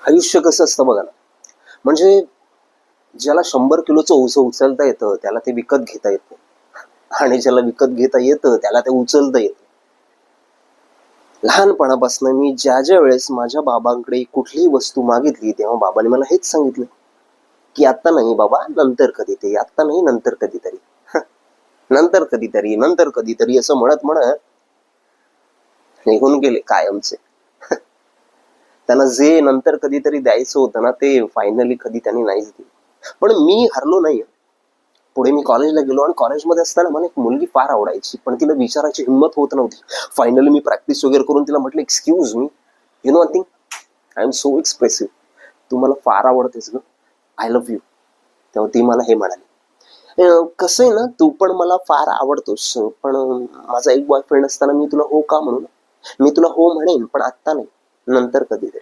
आयुष्य कसं असतं बघा ना, म्हणजे ज्याला 100 किलोचं ओझं उचलता येतं त्याला ते विकत घेता येतं, आणि ज्याला विकत घेता येतं त्याला ते उचलता येतं. लहानपणापासून मी ज्या ज्या वेळेस माझ्या बाबांकडे कुठलीही वस्तू मागितली तेव्हा बाबांनी मला हेच सांगितलं की आता नाही बाबा, नंतर कधीतरी, आता नाही नंतर कधीतरी. नंतर कधीतरी, नंतर कधीतरी असं म्हणत म्हणत निघून गेले कायमचे. त्यांना जे नंतर कधीतरी द्यायचं होतं ना ते फायनली कधी त्यांनी नाहीच दिलं. पण मी हरलो नाही. पुढे मी कॉलेजला गेलो आणि कॉलेजमध्ये असताना मला एक मुलगी फार आवडायची, पण तिला विचारायची हिंमत होत नव्हती. फायनली मी प्रॅक्टिस वगैरे करून तिला म्हटलं, excuse me, you know one thing, I am so expressive, तू मला फार आवडतेस ग, आय लव्ह यू. तेव्हा ती मला हे म्हणाली, कसं आहे ना, तू पण मला फार आवडतोस, पण माझा एक बॉयफ्रेंड असताना मी तुला हो का म्हणू? मी तुला हो म्हणेन पण आत्ता नाही, नंतर कधीतरी.